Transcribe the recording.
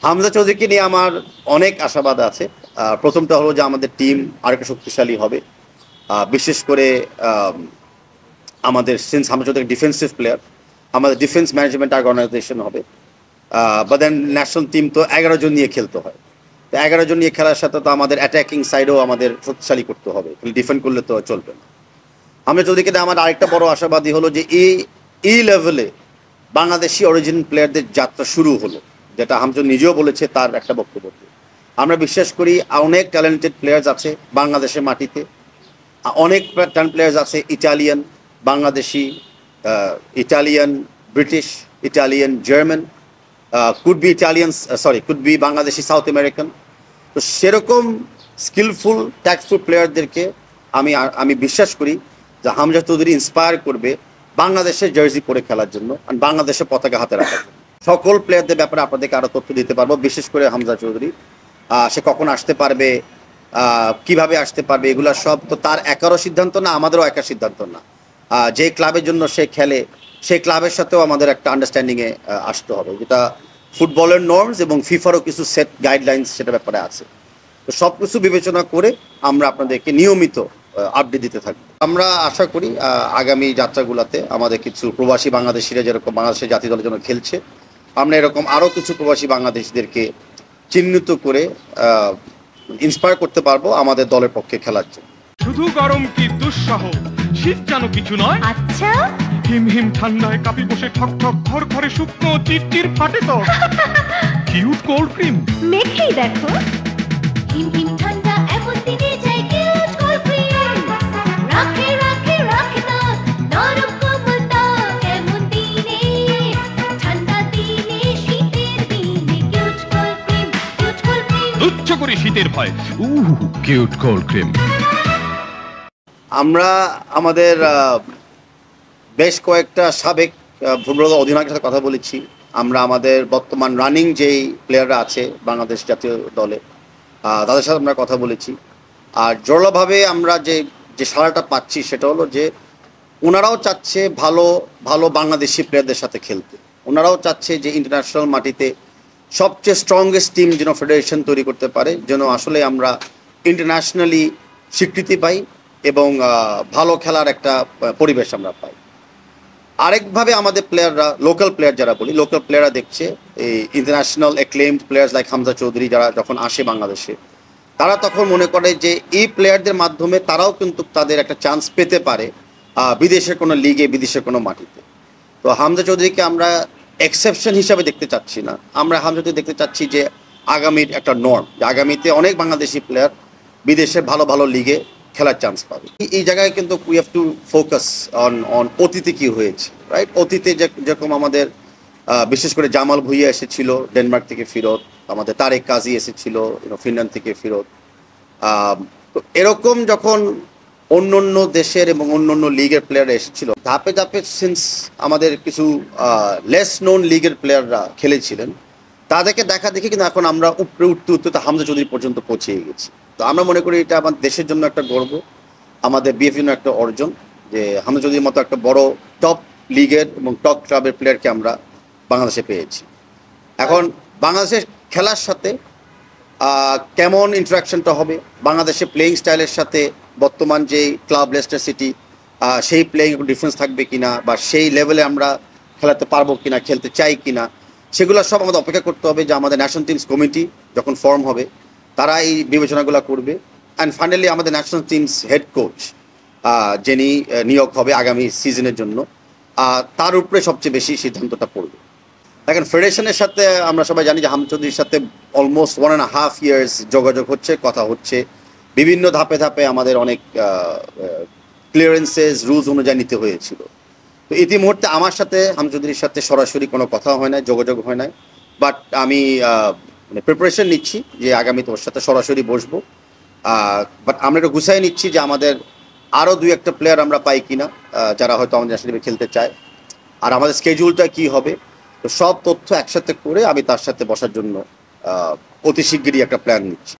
হামজা চৌধুরীকে নিয়ে আমার অনেক আশাবাদ আছে। প্রথমটা হলো যে আমাদের টিম আরেকটু শক্তিশালী হবে। বিশেষ করে আমাদের since Hamza Chowdhury defensive player, আমাদের ডিফেন্স ম্যানেজমেন্ট অর্গানাইজেশন হবে। বা দেন ন্যাশনাল টিম তো 11 জন নিয়ে খেলতে হয়, তো 11 জন নিয়ে খেলার সাথে তো আমাদের অ্যাটাকিং সাইডেও আমাদের শক্তিশালী করতে হবে, ডিফেন্ড করলে তো চলবে না। হামজা চৌধুরীকে আমার আরেকটা বড় আশাবাদী হলো যে এই লেভেলে বাংলাদেশি অরিজিন প্লেয়ারদের যাত্রা শুরু হলো, যেটা হামজা নিজেও বলেছে তার একটা বক্তব্য। আমরা বিশ্বাস করি অনেক ট্যালেন্টেড প্লেয়ার্স আছে বাংলাদেশের মাটিতে, অনেক ট্যালেন্ট প্লেয়ার্স আছে Italian, Bangladeshi, Italian, British, Italian, German, could be Italian, could be Bangladeshi, south American. তো সেরকম স্কিলফুল ট্যাক্টফুল প্লেয়ারদেরকে আমি বিশ্বাস করি যে হামজা চৌধুরী ইন্সপায়ার করবে বাংলাদেশের জার্সি পরে খেলার জন্য আর বাংলাদেশের পতাকা হাতে রাখার জন্য। সকল প্লেয়ারদের ব্যাপারে আপনাদেরকে আরও তথ্য দিতে পারবো, বিশেষ করে হামজা চৌধুরী সে কখন আসতে পারবে, কিভাবে আসতে পারবে, এগুলো সব তো তার একারও সিদ্ধান্ত না, আমাদেরও একা সিদ্ধান্ত না। যে ক্লাবের জন্য সে খেলে সেই ক্লাবের সাথেও আমাদের একটা আন্ডারস্ট্যান্ডিংয়ে আসতে হবে, যেটা ফুটবলের নর্মস এবং ফিফারও কিছু সেট গাইডলাইন্স সেটা ব্যাপারে আছে। তো সব কিছু বিবেচনা করে আমরা আপনাদেরকে নিয়মিত আপডেট দিতে থাকবো। আমরা আশা করি আগামী যাত্রাগুলোতে আমাদের কিছু প্রবাসী বাংলাদেশিরা যেরকম বাংলাদেশের জাতীয় দলের জন্য খেলছে, আমরা এরকম আরও কিছু প্রবাসী বাংলাদেশিদেরকে চিহ্নিত করে ইন্সপায়ার করতে পারবো আমাদের দলের পক্ষে খেলার জন্য। শুধু গরম কি দুঃসহ, শীত যেন কিছু নয়। আচ্ছা, হিম হিম ঠান্ডায় কাপি বসে ঠক ঠক ঘর ঘরে শুকনো চিরচির ফাটে তো কিউট কোল্ড ক্রিম মেখেই দেখো। হিম হিম ঠান্ডা এমন দিনে যাই কিউট কোল্ড ক্রিম, রাখে রাখে রাখে না নরম কোমলতা এমন দিনে, ঠান্ডা দিনে শীতের দিনে cute cold cream, cute cold cream. তুচ্ছ করে শীতের ভয়, কিউট কোল্ড ক্রিম। আমরা আমাদের বেশ কয়েকটা সাবেক ফুটবল অধিনায়কের সাথে কথা বলেছি। আমরা আমাদের বর্তমান রানিং যেই প্লেয়াররা আছে বাংলাদেশ জাতীয় দলে তাদের সাথে আমরা কথা বলেছি। আর জোরালোভাবে আমরা যে সাড়াটা পাচ্ছি সেটা হলো যে ওনারাও চাচ্ছে ভালো ভালো বাংলাদেশি প্লেয়ারদের সাথে খেলতে। ওনারাও চাচ্ছে যে ইন্টারন্যাশনাল মাটিতে সবচেয়ে স্ট্রংগেস্ট টিম যেন ফেডারেশন তৈরি করতে পারে, যেন আসলে আমরা ইন্টারন্যাশনালি স্বীকৃতি পাই এবং ভালো খেলার একটা পরিবেশ আমরা পাই। আরেকভাবে আমাদের প্লেয়াররা, লোকাল প্লেয়ার যারা বলি, লোকাল প্লেয়াররা দেখছে এই international acclaimed players like Hamza Chowdhury যারা যখন আসে বাংলাদেশে, তারা তখন মনে করে যে এই প্লেয়ারদের মাধ্যমে তারাও কিন্তু তাদের একটা চান্স পেতে পারে বিদেশের কোনো লিগে, বিদেশের কোনো মাটিতে। তো হামজা চৌধুরীকে আমরা এক্সেপশন হিসাবে দেখতে চাচ্ছি না, আমরা হামজা চৌধুরী দেখতে চাচ্ছি যে আগামীর একটা নর্ম, যে আগামীতে অনেক বাংলাদেশি প্লেয়ার বিদেশের ভালো ভালো লিগে খেলার চান্স পাবে। এই জায়গায় কিন্তু we have to focus on অতীতে কী হয়েছে, রাইট? অতীতে যেরকম আমাদের বিশেষ করে জামাল ভুঁইয়া এসেছিল ডেনমার্ক থেকে ফেরত, আমাদের তারেক কাজী এসেছিল ফিনল্যান্ড থেকে ফেরত। তো এরকম যখন অন্য অন্য দেশের এবং অন্য অন্য লিগের প্লেয়াররা এসেছিল, ধাপে ধাপে সিন্স আমাদের কিছু লেস নোন লিগের প্লেয়াররা খেলেছিলেন, তাদেরকে দেখা দেখি কিন্তু এখন আমরা উপরে উঠতে উঠতে হামজা চৌধুরী পর্যন্ত পৌঁছে গেছি। তো আমরা মনে করি এটা আমার দেশের জন্য একটা গর্ব, আমাদের বিএফ জন্য একটা অর্জন যে হামজা চৌধুরীর মতো একটা বড় টপ লিগের এবং টপ ক্লাবের প্লেয়ারকে আমরা বাংলাদেশে পেয়েছি। এখন বাংলাদেশের খেলার সাথে কেমন ইন্টারাকশনটা হবে, বাংলাদেশের প্লেয়িং স্টাইলের সাথে বর্তমান যেই ক্লাব লেস্টার সিটি সেই প্লেয়িং ডিফারেন্স থাকবে কিনা, বা সেই লেভেলে আমরা খেলাতে পারবো কিনা, খেলতে চাই কিনা, সেগুলো সব আমাদের অপেক্ষা করতে হবে যে আমাদের ন্যাশনাল টিমস কমিটি যখন ফর্ম হবে তারা এই বিবেচনাগুলো করবে। অ্যান্ড ফাইনালি আমাদের ন্যাশনাল টিমস হেড কোচ যিনি নিয়োগ হবে আগামী সিজনের জন্য, তার উপরে সবচেয়ে বেশি সিদ্ধান্তটা পড়বে। দেখেন, ফেডারেশনের সাথে আমরা সবাই জানি যে হামজা চৌধুরীর সাথে অলমোস্ট 1.5 years যোগাযোগ হচ্ছে, কথা হচ্ছে, বিভিন্ন ধাপে ধাপে আমাদের অনেক ক্লিয়ারেন্সেস রুলস অনুযায়ী নিতে হয়েছিল। তো ইতিমুহূর্তে আমার সাথে হামজা চৌধুরীর সাথে সরাসরি কোনো কথা হয় না, যোগাযোগ হয় না, বাট আমি প্রিপারেশন নিচ্ছি যে আগামীতে ওর সাথে সরাসরি বসবো। বাট আমরা একটু গুছাই নিচ্ছি যে আমাদের আরও 2-1টা প্লেয়ার আমরা পাই কিনা যারা হয়তো আমাদের ন্যাশনাল টিমে খেলতে চায়, আর আমাদের স্কেডিউলটা কী হবে। তো সব তথ্য একসাথে করে আমি তার সাথে বসার জন্য অতি শিগগিরই একটা প্ল্যান নিচ্ছি।